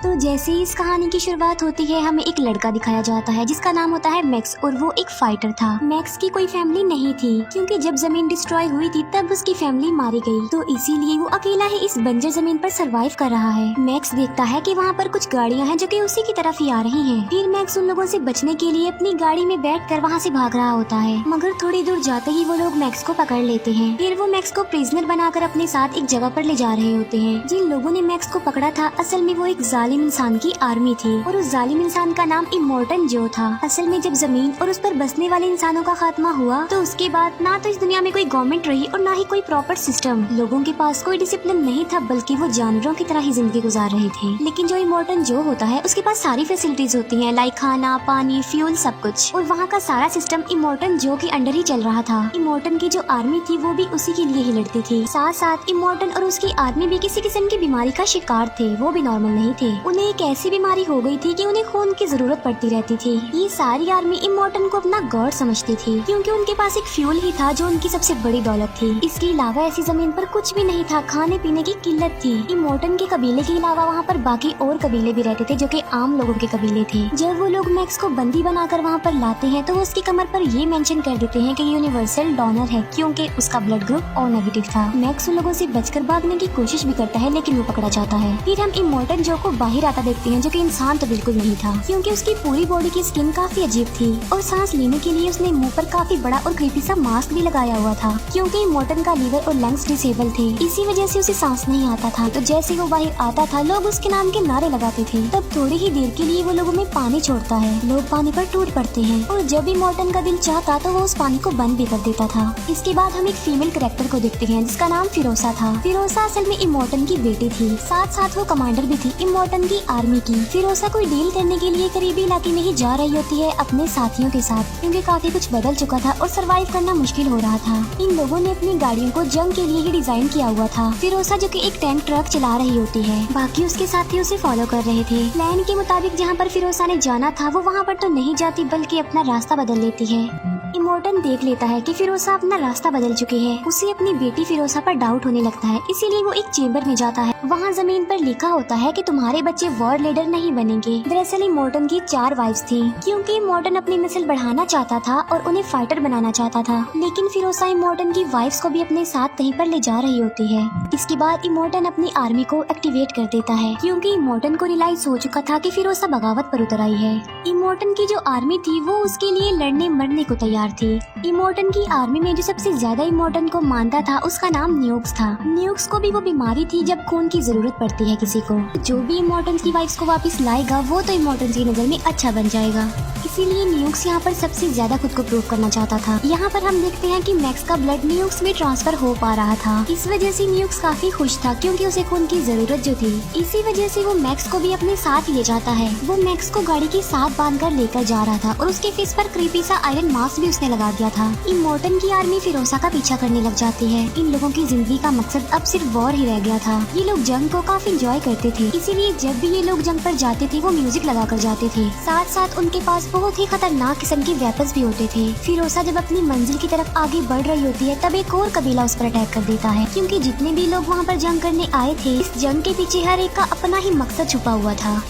तो जैसे ही इस कहानी की शुरुआत होती है, हमें एक लड़का दिखाया जाता है जिसका नाम होता है मैक्स, और वो एक फाइटर था। मैक्स की कोई फैमिली नहीं थी क्योंकि जब जमीन डिस्ट्रॉय हुई थी तब उसकी फैमिली मारी गई, तो इसीलिए वो अकेला ही इस बंजर जमीन पर सरवाइव कर रहा है। मैक्स देखता है कि वहाँ पर कुछ गाड़ियाँ हैं जो कि उसी की तरफ ही आ रही हैं। फिर मैक्स उन लोगों से बचने के लिए अपनी गाड़ी में बैठकर वहाँ से भाग रहा होता है, मगर थोड़ी दूर जाते ही वो लोग मैक्स को पकड़ लेते हैं। फिर वो मैक्स को प्रिजनर बनाकर अपने साथ एक जगह पर ले जा रहे होते हैं। जिन लोगों ने मैक्स को पकड़ा था असल में वो एक जालिम इंसान की आर्मी थी, और उस जालिम इंसान का नाम इमोर्टन जो था। असल में जब जमीन और उस पर बसने वाले इंसानों का खात्मा हुआ तो उसके बाद ना तो इस दुनिया में कोई गवर्नमेंट रही और ना ही कोई प्रॉपर सिस्टम। लोगों के पास कोई डिसिप्लिन नहीं था, बल्कि वो जानवरों की तरह ही जिंदगी गुजार रहे थे। लेकिन जो इमोर्टन जो होता है उसके पास सारी फैसिलिटीज होती हैं, लाइक खाना, पानी, फ्यूल, सब कुछ, और वहाँ का सारा सिस्टम इमोर्टन जो के अंडर ही चल रहा था। इमोर्टन की जो आर्मी थी वो भी उसी के लिए ही लड़ती थी। साथ साथ इमोर्टन और उसकी आर्मी भी किसी किस्म की बीमारी का शिकार थे, वो भी नॉर्मल नहीं थे। उन्हें एक ऐसी बीमारी हो गई थी कि उन्हें खून की जरूरत पड़ती रहती थी। ये सारी आर्मी इमोर्टन को अपना गॉड समझती थी क्योंकि उनके पास एक फ्यूल ही था जो उनकी सबसे बड़ी दौलत थी। इसके अलावा ऐसी जमीन पर कुछ भी नहीं था, खाने पीने की किल्लत थी। इमोर्टन के कबीले के अलावा वहाँ पर बाकी और कबीले भी रहते थे जो कि आम लोगों के कबीले थे। जब वो लोग मैक्स को बंदी बनाकर वहाँ पर लाते हैं तो वो उसकी कमर पर ये मेंशन कर देते हैं कि यूनिवर्सल डोनर है क्योंकि उसका ब्लड ग्रुप ओ नेगेटिव था। मैक्स उन लोगों से बचकर भागने की कोशिश भी करता है लेकिन वो पकड़ा जाता है। फिर हम इमोर्टन जो को बाहर आता देखते हैं जो कि इंसान तो बिल्कुल नहीं था क्योंकि उसकी पूरी बॉडी की स्किन काफी अजीब थी, और सांस लेने के लिए उसने मुंह पर काफी बड़ा और क्रीपी सा मास्क भी लगाया हुआ था क्योंकि इमोर्टन का लीवर और लंग्स डिसेबल थे, इसी वजह से उसे सांस नहीं आता था। तो जैसे वो बाहर आता था लोग उसके नाम के नारे लगाते थे। तब थोड़ी ही देर के लिए वो लोगों में पानी छोड़ता है, लोग पानी पर टूट पड़ते हैं, और जब इमोर्टन का दिल चाहता तो वो उस पानी को बंद भी कर देता था। इसके बाद हम एक फीमेल कैरेक्टर को देखते हैं जिसका नाम फिरोसा था। फिरोसा असल में इमोर्टन की बेटी थी, साथ साथ वो कमांडर भी थी इमोर्टन की आर्मी की। फिरोसा कोई डील करने के लिए करीबी इलाके में ही जा रही होती है अपने साथियों के साथ क्योंकि काफी कुछ बदल चुका था और सरवाइव करना मुश्किल हो रहा था। इन लोगों ने अपनी गाड़ियों को जंग के लिए ही डिजाइन किया हुआ था। फिरोसा जो कि एक टैंक ट्रक चला रही होती है, बाकी उसके साथी उसे फॉलो कर रहे थे। प्लान के मुताबिक जहाँ पर फिरोसा ने जाना था वो वहाँ पर तो नहीं जाती बल्कि अपना रास्ता बदल लेती है। इमोर्टन देख लेता है कि फिरोसा अपना रास्ता बदल चुकी है। उसे अपनी बेटी फिरोसा पर डाउट होने लगता है, इसीलिए वो एक चेंबर में जाता है। वहाँ जमीन पर लिखा होता है कि तुम्हारे बच्चे वॉर लीडर नहीं बनेंगे। दरअसल इमोर्टन की 4 वाइफ्स थी क्योंकि इमोर्टन अपनी नस्ल बढ़ाना चाहता था और उन्हें फाइटर बनाना चाहता था, लेकिन फिरोसा इमोर्टन की वाइफ्स को भी अपने साथ कहीं पर ले जा रही होती है। इसके बाद इमोर्टन अपनी आर्मी को एक्टिवेट कर देता है क्योंकि इमोर्टन को रियलाइज हो चुका था कि फिरोसा बगावत पर उतर आई है। इमोर्टन की जो आर्मी थी वो उसके लिए लड़ने मरने को तैयार थी। इमोर्टन की आर्मी में जो सबसे ज्यादा इमोर्टन को मानता था उसका नाम न्यूक्स था। न्यूक्स को भी वो बीमारी थी जब खून की जरूरत पड़ती है किसी को। जो भी इमोर्टन की वाइफ्स को वापस लाएगा वो तो इमोर्टन की नजर में अच्छा बन जाएगा, इसीलिए न्यूक्स यहाँ पर सबसे ज्यादा खुद को प्रूव करना चाहता था। यहाँ पर हम देखते हैं कि मैक्स का ब्लड न्यूक्स में ट्रांसफर हो पा रहा था। इस वजह से न्यूक्स काफी खुश था क्योंकि उसे खून की जरूरत जो थी। इसी वजह से वो मैक्स को भी अपने साथ ले जाता है। वो मैक्स को गाड़ी के साथ बांधकर लेकर जा रहा था और उसके फेस पर क्रीपी सा आयरन मास्क भी उसने लगा दिया था। इमोर्टन की आर्मी फिरोसा का पीछा करने लग जाती है। इन लोगों की जिंदगी का मकसद अब सिर्फ वॉर ही रह गया था। ये लोग जंग को काफी एंजॉय करते थे, इसीलिए जब भी ये लोग जंग पर जाते थे वो म्यूजिक लगा कर जाते थे। साथ साथ उनके पास बहुत ही खतरनाक किस्म के वेपन्स भी होते थे। फिरोसा जब अपनी मंजिल की तरफ आगे बढ़ रही होती है तब एक और कबीला उस पर अटैक कर देता है क्योंकि जितने भी लोग वहाँ पर जंग करने आए थे इस जंग के पीछे हर एक का अपना ही मकसद छुपा हुआ था।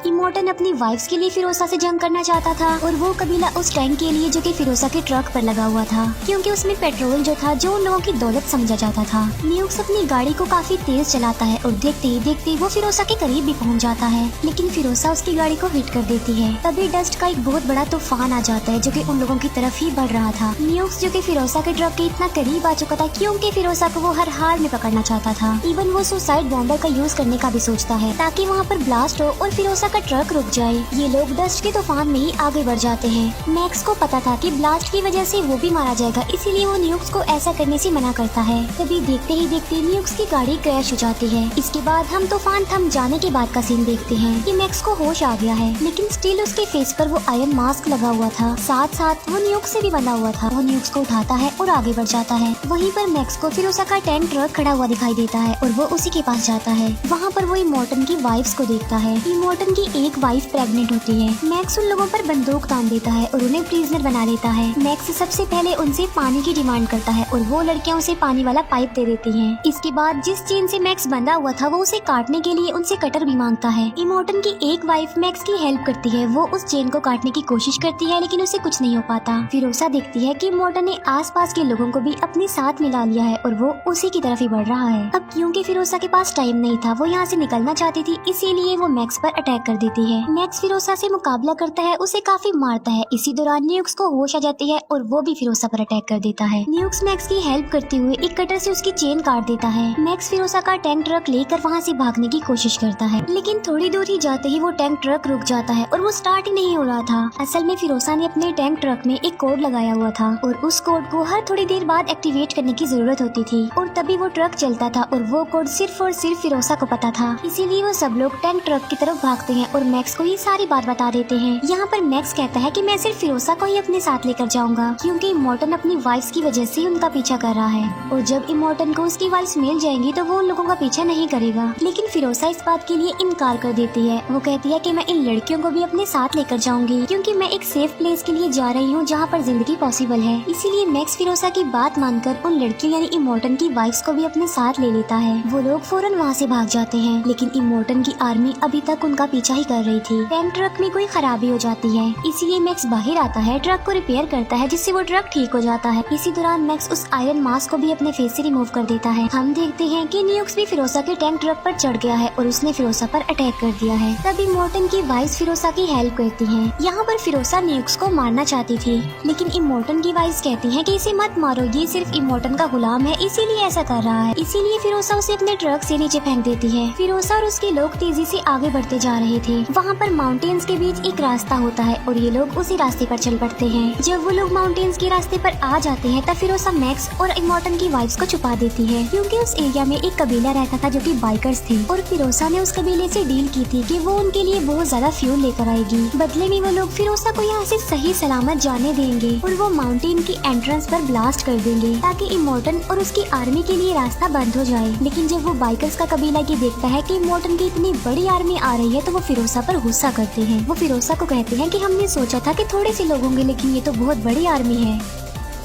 इमोर्टन अपनी वाइफ्स के लिए फिरोसा से जंग करना चाहता था और वो कबीला उस टैंक के लिए जो कि फिरोसा के ट्रक पर लगा हुआ था क्योंकि उसमें पेट्रोल जो था जो उन लोगों की दौलत समझा जाता था। न्यूक्स अपनी गाड़ी को काफी तेज चलाता है और देखते ही देखते वो फिरोसा के करीब भी पहुंच जाता है, लेकिन फिरोसा उसकी गाड़ी को हिट कर देती है। तभी डस्ट का एक बहुत बड़ा तूफान आ जाता है जो कि उन लोगों की तरफ ही बढ़ रहा था। न्यूक्स जो कि फिरोसा के ट्रक के इतना करीब आ चुका था क्योंकि फिरोसा को वो हर हाल में पकड़ना चाहता था। इवन वो सुसाइड बॉम्बर का यूज करने का भी सोचता है ताकि वहाँ पर ब्लास्ट हो और फिरोसा का ट्रक रुक जाए। ये लोग डस्ट के तूफान में ही आगे बढ़ जाते हैं। मैक्स को पता था कि ब्लास्ट की वजह से वो भी मारा जाएगा, इसीलिए वो न्यूक्स को ऐसा करने से मना करता है। तभी देखते ही देखते न्यूक्स की गाड़ी क्रैश हो जाती है। इसके बाद हम तूफान थम जाने के बाद का सीन देखते हैं कि मैक्स को होश आ गया है, लेकिन स्टिल उसके फेस पर वो आयरन मास्क लगा हुआ था। साथ साथ वो न्यूक्स से भी बंधा हुआ था। वो न्यूक्स को उठाता है और आगे बढ़ जाता है। वहीं पर मैक्स को फिरोसा का टैंक ट्रक खड़ा हुआ दिखाई देता है और वो उसी के पास जाता है। वहाँ पर वो इमोर्टन की वाइफ्स को देखता है। इमोर्टन की एक वाइफ प्रेग्नेंट होती है। मैक्स उन लोगों पर बंदूक तान देता है और उन्हें प्रिजनर बना लेता है। मैक्स सबसे पहले उनसे पानी की डिमांड करता है और वो लड़कियां उसे पानी वाला पाइप दे देती हैं। इसके बाद जिस चेन से मैक्स बंधा हुआ था वो उसे काटने के लिए उनसे कटर भी मांगता है। इमोर्टन की एक वाइफ मैक्स की हेल्प करती है। वो उस चेन को काटने की कोशिश करती है लेकिन उसे कुछ नहीं हो पाता। फिरोसा देखती है कि इमोर्टन ने आसपास के लोगों को भी अपने साथ मिला लिया है और वो उसी की तरफ ही बढ़ रहा है। अब क्योंकि फिरोसा के पास टाइम नहीं था, वो यहाँ से निकलना चाहती थी, इसीलिए वो मैक्स पर अटैक कर देती है। मैक्स फिरोसा से मुकाबला करता है, उसे काफी मारता है। इसी दौरान न्यूक्स को होश आ जाती है और वो भी फिरोसा पर अटैक कर देता है। न्यूक्स मैक्स की हेल्प करते हुए एक कटर से उसकी चेन काट देता है। मैक्स फिरोसा का टैंक ट्रक लेकर वहाँ से भागने की कोशिश करता है, लेकिन थोड़ी दूर ही जाते ही वो टैंक ट्रक रुक जाता है और वो स्टार्ट ही नहीं हो रहा था। असल में फिरोसा ने अपने टैंक ट्रक में एक कोड लगाया हुआ था और उस कोड को हर थोड़ी देर बाद एक्टिवेट करने की जरूरत होती थी और तभी वो ट्रक चलता था और वो कोड सिर्फ और सिर्फ फिरोसा को पता था। इसीलिए वो सब लोग टैंक ट्रक की तरफ भागते हैं और मैक्स को ये सारी बात बता देते हैं। यहाँ पर मैक्स कहता है कि मैं सिर्फ फिरोसा को ही अपने साथ लेकर जाऊंगा क्योंकि इमोर्टन अपनी वाइफ की वजह से उनका पीछा कर रहा है और जब इमोर्टन को उसकी वाइफ मिल जाएंगी तो वो उन लोगों का पीछा नहीं करेगा। लेकिन फिरोसा इस बात के लिए इनकार कर देती है। वो कहती है कि मैं इन लड़कियों को भी अपने साथ लेकर जाऊंगी क्योंकि मैं एक सेफ प्लेस के लिए जा रही हूँ जहाँ पर जिंदगी पॉसिबल है। इसीलिए मैक्स फिरोसा की बात मानकर उन लड़कियों यानी इमोर्टन की वाइफ्स को भी अपने साथ ले लेता है। वो लोग फौरन वहाँ से भाग जाते हैं लेकिन इमोर्टन की आर्मी अभी तक उनका पीछा ही कर रही थी। टैंक ट्रक में कोई खराबी हो जाती है, इसीलिए मैक्स बाहर आता है, ट्रक को रिपेयर करता है जिससे वो ट्रक ठीक हो जाता है। इसी दौरान मैक्स उस आयरन मास्क को भी अपने फेस से रिमूव कर देता है। हम देखते हैं कि न्यूक्स भी फिरोसा के टैंक ट्रक पर चढ़ गया है और उसने फिरोसा पर अटैक कर दिया है। तब इमोर्टन की वाइफ फिरोसा की हेल्प करती हैं। यहाँ पर फिरोसा न्यूक्स को मारना चाहती थी लेकिन इमोर्टन की वाइफ कहती हैं कि इसे मत मारो, ये सिर्फ इमोर्टन का गुलाम है इसीलिए ऐसा कर रहा है। इसीलिए फिरोसा उसे अपने ट्रक से नीचे फेंक देती है। फिरोसा और उसके लोग तेजी से आगे बढ़ते जा रहे थे। वहाँ पर माउंटेन्स के बीच एक रास्ता होता है और ये लोग उसी रास्ते पर चल पड़ते हैं। जब वो लोग माउंटेन्स के रास्ते पर आ जाते हैं तब फिरोसा मैक्स और इमोर्टन की वाइफ्स को छुपा देती है क्योंकि उस एरिया में एक कबीला रहता था जो कि बाइकर्स थे और फिरोसा ने उस कबीले से डील की थी कि वो उनके लिए बहुत ज्यादा फ्यूल लेकर आएगी। बदले में वो लोग फिरोसा को यहाँ से सही सलामत जाने देंगे और वो माउंटेन की एंट्रेंस पर ब्लास्ट कर देंगे ताकि इमोर्टन और उसकी आर्मी के लिए रास्ता बंद हो जाए। लेकिन जब वो बाइकर्स का कबीला ये देखता है कि इमोर्टन की इतनी बड़ी आर्मी आ रही है तो वो फिरोसा पर गुस्सा करते हैं। वो फिरोसा को कहते हैं कि हमने सोचा था कि थोड़े से लोग होंगे लेकिन ये तो बहुत बड़ी आर्मी है।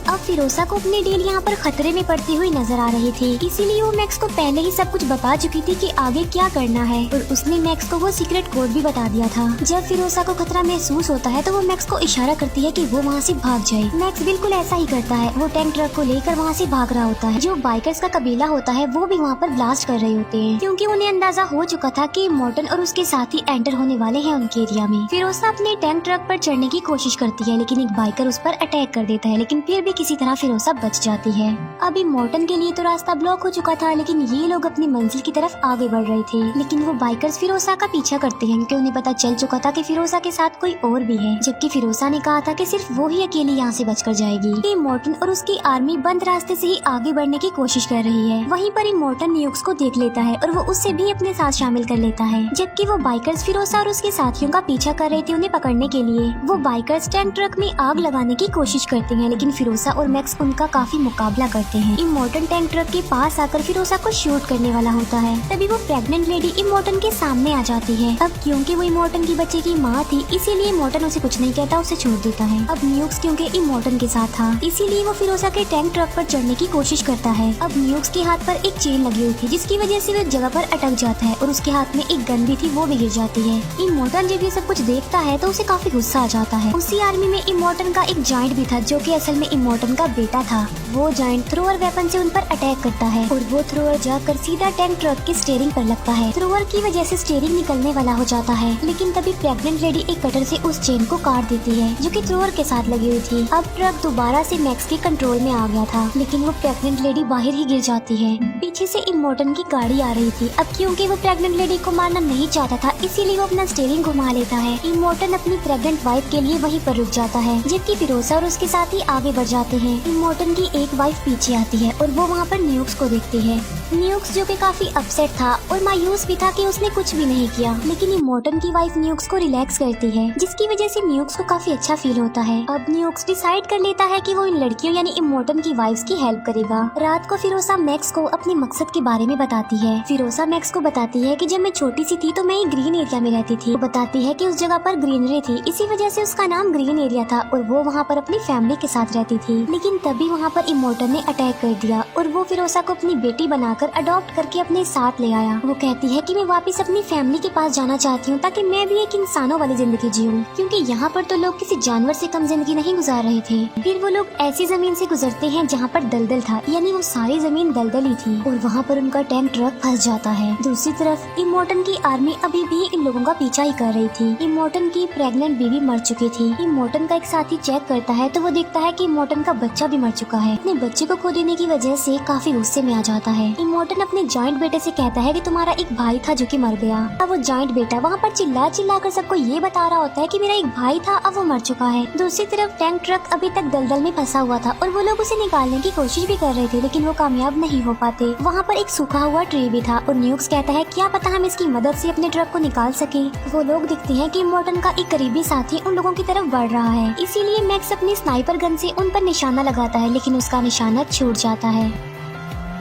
अब फिरोसा को अपनी डील यहाँ पर खतरे में पड़ती हुई नजर आ रही थी, इसीलिए वो मैक्स को पहले ही सब कुछ बता चुकी थी कि आगे क्या करना है और उसने मैक्स को वो सीक्रेट कोड भी बता दिया था। जब फिरोसा को खतरा महसूस होता है तो वो मैक्स को इशारा करती है कि वो वहाँ से भाग जाए। मैक्स बिल्कुल ऐसा ही करता है। वो टैंक ट्रक को लेकर वहाँ से भाग रहा होता है। जो बाइकर्स का कबीला होता है वो भी वहाँ पर ब्लास्ट कर रहे होते हैं क्योंकि उन्हें अंदाजा हो चुका था कि इमोर्टन और उसके साथी एंटर होने वाले हैं उनके एरिया में। फिरोसा अपने टैंक ट्रक पर चढ़ने की कोशिश करती है लेकिन एक बाइकर उस पर अटैक कर देता है, लेकिन फिर भी किसी तरह फिरोसा बच जाती है। अब इमोर्टन के लिए तो रास्ता ब्लॉक हो चुका था लेकिन ये लोग अपनी मंजिल की तरफ आगे बढ़ रहे थे। लेकिन वो बाइकर्स फिरोसा का पीछा करते हैं क्योंकि उन्हें पता चल चुका था कि फिरोसा के साथ कोई और भी है, जबकि फिरोसा ने कहा था कि सिर्फ वो ही अकेली यहाँ से बचकर जाएगी। इमोर्टन और उसकी आर्मी बंद रास्ते से ही आगे बढ़ने की कोशिश कर रही है। वहीं पर इमोर्टन न्यूक्स को देख लेता है और वो उससे भी अपने साथ शामिल कर लेता है, जबकि वो बाइकर्स फिरोसा और उसके साथियों का पीछा कर रहे थे उन्हें पकड़ने के लिए। वो बाइकर्स टैंक ट्रक में आग लगाने की कोशिश करते हैं लेकिन फिरोसा और मैक्स उनका काफी मुकाबला करते हैं। इमोर्टन टैंक ट्रक के पास आकर फिरोसा को शूट करने वाला होता है। तभी वो प्रेग्नेंट लेडी इमोर्टन के सामने आ जाती है। अब क्योंकि वो इमोर्टन की बच्चे की माँ थी इसीलिए इमोर्टन उसे कुछ नहीं कहता, उसे छोड़ देता है। अब न्यूक्स क्योंकि इमोर्टन के साथ था इसीलिए वो फिरोसा के टैंक ट्रक पर चढ़ने की कोशिश करता है। अब न्यूक्स के हाथ पर एक चेन लगी हुई थी जिसकी वजह से वो एक जगह पर अटक जाता है और उसके हाथ में एक गन भी थी, वो भी गिर जाती है। इमोर्टन जब ये सब कुछ देखता है तो उसे काफी गुस्सा आ जाता है। उसी आर्मी में इमोर्टन का एक जायंट भी था जो कि असल में इमोर्टन का बेटा था। वो जायंट थ्रोअर वेपन से उन पर अटैक करता है और वो थ्रोअर जाकर सीधा टैंक ट्रक के स्टीयरिंग पर लगता है। थ्रोअर की वजह से स्टीयरिंग निकलने वाला हो जाता है लेकिन तभी प्रेग्नेंट लेडी एक कटर से उस चेन को काट देती है जो कि थ्रोअर के साथ लगी हुई थी। अब ट्रक दोबारा से मैक्स के कंट्रोल में आ गया था लेकिन वो प्रेग्नेंट लेडी बाहर ही गिर जाती है। पीछे से इमोर्टन की गाड़ी आ रही थी। अब क्योंकि वो प्रेग्नेंट लेडी को मारना नहीं चाहता था इसीलिए वो अपना स्टीयरिंग घुमा लेता है। इमोर्टन अपनी प्रेग्नेंट वाइफ के लिए वहीं पर रुक जाता है जबकि फिरोसा और उसके साथी आगे बढ़ जाते जाते हैं। इमोर्टन की एक वाइफ पीछे आती है और वो वहाँ पर न्यूक्स को देखती है। न्यूक्स जो कि काफी अपसेट था और मायूस भी था कि उसने कुछ भी नहीं किया, लेकिन इमोर्टन की वाइफ न्यूक्स को रिलैक्स करती है, जिसकी वजह से न्यूक्स को काफी अच्छा फील होता है। अब न्यूक्स डिसाइड कर लेता है कि वो इन लड़कियों यानी इमोर्टन की वाइफ्स की हेल्प करेगा। रात को फिरोसा मैक्स को अपने मकसद के बारे में बताती है। फिरोसा मैक्स को बताती है कि जब मैं छोटी सी थी तो मैं एक ग्रीन एरिया में रहती थी। वो बताती है कि उस जगह पर ग्रीनरी थी, इसी वजह से उसका नाम ग्रीन एरिया था और वो वहाँ पर अपनी फैमिली के साथ रहती थी। लेकिन तभी वहाँ पर इमोर्टन ने अटैक कर दिया और वो फिरोसा को अपनी बेटी बनाकर अडॉप्ट करके अपने साथ ले आया। वो कहती है कि मैं वापस अपनी फैमिली के पास जाना चाहती हूँ ताकि मैं भी एक इंसानों वाली जिंदगी जीऊँ, क्योंकि यहाँ पर तो लोग किसी जानवर से कम जिंदगी नहीं गुजार रहे थे। फिर वो लोग ऐसी जमीन से गुजरते हैं जहाँ पर दलदल था, यानी वो सारी जमीन दलदल ही थी और वहाँ पर उनका टैंक ट्रक फंस जाता है। दूसरी तरफ इमोर्टन की आर्मी अभी भी इन लोगों का पीछा ही कर रही थी। इमोर्टन की प्रेग्नेंट बीवी मर चुकी थी। इमोर्टन का एक साथी चेक करता है तो वो देखता है कि इमोर्टन का बच्चा भी मर चुका है। अपने बच्चे को खो देने की वजह से काफी गुस्से में आ जाता है। इमोर्टन अपने जॉइंट बेटे से कहता है कि तुम्हारा एक भाई था जो कि मर गया। अब वो जॉइंट बेटा वहाँ पर चिल्ला चिल्ला कर सबको ये बता रहा होता है कि मेरा एक भाई था, अब वो मर चुका है। दूसरी तरफ टैंक ट्रक अभी तक दलदल में फंसा हुआ था और वो लोग उसे निकालने की कोशिश भी कर रहे थे, लेकिन वो कामयाब नहीं हो पाते। वहाँ पर एक सूखा हुआ ट्री भी था और न्यूक्स कहता है क्या पता हम इसकी मदद से अपने ट्रक को निकाल सके। वो लोग दिखते हैं कि इमोर्टन का एक करीबी साथी उन लोगों की तरफ बढ़ रहा है, इसीलिए मैक्स अपनी स्नाइपर गन से उन पर निशाना लगाता है, लेकिन उसका निशाना छूट जाता है।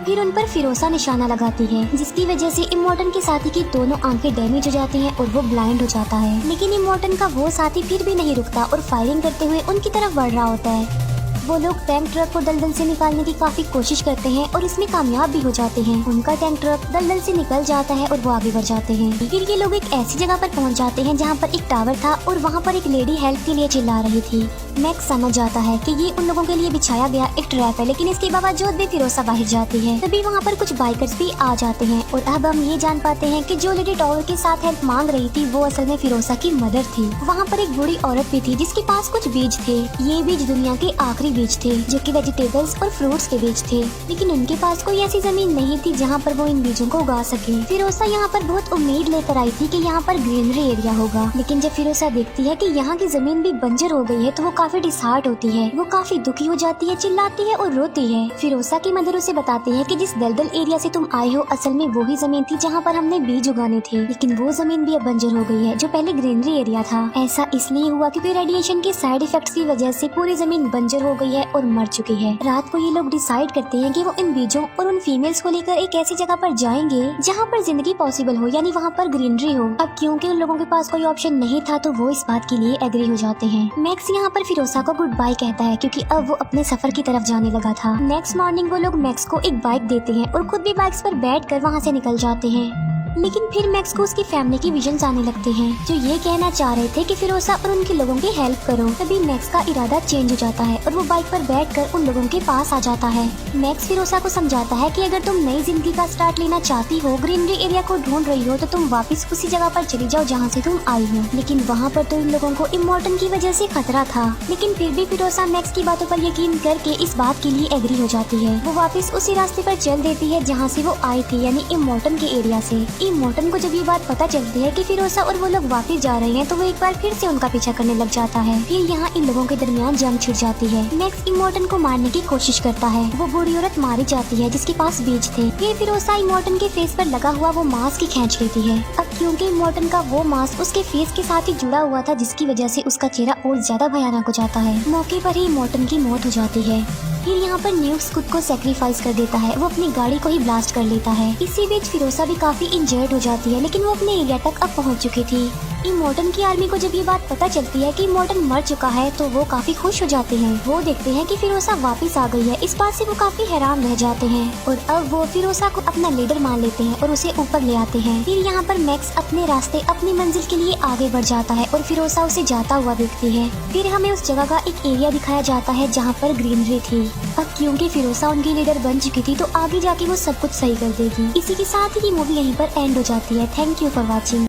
फिर उन पर फिरोसा निशाना लगाती है, जिसकी वजह से इमोर्टन के साथी की दोनों आंखें डैमेज हो जाती हैं और वो ब्लाइंड हो जाता है। लेकिन इमोर्टन का वो साथी फिर भी नहीं रुकता और फायरिंग करते हुए उनकी तरफ बढ़ रहा होता है। वो लोग टैंक ट्रक को दलदल से निकालने की काफी कोशिश करते हैं और इसमें कामयाब भी हो जाते हैं। उनका टैंक ट्रक दलदल से निकल जाता है और वो आगे बढ़ जाते हैं। फिर ये लोग एक ऐसी जगह पर पहुंच जाते हैं जहां पर एक टावर था और वहां पर एक लेडी हेल्प के लिए चिल्ला रही थी। मैक्स समझ जाता है कि ये उन लोगों के लिए बिछाया गया एक ट्रैप है, लेकिन इसके बावजूद भी फिरोसा बाहर जाती है। तभी वहाँ पर कुछ बाइकर्स भी आ जाते हैं और अब हम ये जान पाते हैं कि जो लेडी टावर के साथ हेल्प मांग रही थी वो असल में फिरोसा की मदर थी। वहाँ पर एक बूढ़ी औरत भी थी जिसके पास कुछ बीज थे। ये बीज दुनिया के आखिरी बीज थे जो कि वेजिटेबल्स और फ्रूट्स के बीज थे, लेकिन उनके पास कोई ऐसी जमीन नहीं थी जहाँ पर वो इन बीजों को उगा सके। फिरोसा यहाँ पर बहुत उम्मीद लेकर आई थी कि यहाँ पर ग्रीनरी एरिया होगा, लेकिन जब फिरोसा देखती है कि यहाँ की जमीन भी बंजर हो गई है तो वो काफी डिसहार्ट होती है। वो काफी दुखी हो जाती है, चिल्लाती है और रोती है। फिरोसा की मदर उसे बताती है कि जिस दलदल एरिया से तुम आए हो असल में वो ही जमीन थी जहाँ पर हमने बीज उगाने थे, लेकिन वो जमीन भी अब बंजर हो गई है जो पहले ग्रीनरी एरिया था। ऐसा इसलिए हुआ क्योंकि रेडिएशन के साइड इफेक्ट्स की वजह से पूरी जमीन बंजर हो गई है और मर चुकी है। रात को ये लोग डिसाइड करते हैं कि वो इन बीजों और उन फीमेल्स को लेकर एक ऐसी जगह पर जाएंगे जहाँ पर जिंदगी पॉसिबल हो, यानी वहाँ पर ग्रीनरी हो। अब क्योंकि उन लोगों के पास कोई ऑप्शन नहीं था तो वो इस बात के लिए एग्री हो जाते हैं। मैक्स यहाँ पर फिरोसा को गुड बाय कहता है क्योंकि अब वो अपने सफर की तरफ जाने लगा था। नेक्स्ट मॉर्निंग वो लोग मैक्स को एक बाइक देते हैं और खुद भी बाइक्स पर बैठकर वहाँ से निकल जाते हैं। लेकिन फिर मैक्स को उसकी फैमिली के विजन्स आने लगते हैं जो ये कहना चाह रहे थे कि फिरोसा और उनके लोगों की हेल्प करो। तभी मैक्स का इरादा चेंज हो जाता है और वो बाइक पर बैठकर उन लोगों के पास आ जाता है। मैक्स फिरोसा को समझाता है कि अगर तुम नई जिंदगी का स्टार्ट लेना चाहती हो, ग्रीनरी एरिया को ढूंढ रही हो, तो तुम वापस उसी जगह पर चली जाओ जहाँ से तुम आई हो। लेकिन वहाँ पर तो इन लोगों को इमोर्टन की वजह से खतरा था, लेकिन फिर भी फिरोसा मैक्स की बातों पर यकीन करके इस बात के लिए एग्री हो जाती है। वो वापस उसी रास्ते पर चल देती है जहाँ से वो आई थी, यानी इमोर्टन के एरिया से। इमोर्टन को जब बात पता चलती है कि फिरोसा और वो लोग वापस जा रहे हैं तो वो एक बार फिर से उनका पीछा करने लग जाता है। फिर यहाँ इन लोगों के दरमियान जंग छिड़ जाती है। मैक्स इमोर्टन को मारने की कोशिश करता है। वो बूढ़ी औरत मारी जाती है जिसके पास बीज थे। फिर फिरोसा इमोर्टन के फेस पर लगा हुआ वो मास्क ही खींच लेती है। अब क्योंकि इमोर्टन का वो मास्क उसके फेस के साथ ही जुड़ा हुआ था, जिसकी वजह से उसका चेहरा और ज्यादा भयानक हो जाता है। मौके पर ही इमोर्टन की मौत हो जाती है। फिर यहाँ पर न्यूक्स खुद को सेक्रीफाइस कर देता है। वो अपनी गाड़ी को ही ब्लास्ट कर लेता है। इसी बीच फिरोसा भी काफी इंजर्ड हो जाती है, लेकिन वो अपने एरिया तक अब पहुँच चुकी थी। इमोर्टन की आर्मी को जब ये बात पता चलती है कि इमोर्टन मर चुका है तो वो काफी खुश हो जाते हैं। वो देखते हैं कि फिरोसा वापस आ गई है। इस बात से वो काफी हैरान रह जाते हैं और अब वो फिरोसा को अपना लीडर मान लेते हैं और उसे ऊपर ले आते हैं। फिर यहाँ पर मैक्स अपने रास्ते अपनी मंजिल के लिए आगे बढ़ जाता है और फिरोसा उसे जाता हुआ देखती है। फिर हमें उस जगह का एक एरिया दिखाया जाता है जहाँ पर ग्रीनरी थी। अब क्योंकि फिरोसा उनकी लीडर बन चुकी थी तो आगे जाके वो सब कुछ सही कर देगी। इसी के साथ ही मूवी यहीं पर एंड हो जाती है। Thank you for watching.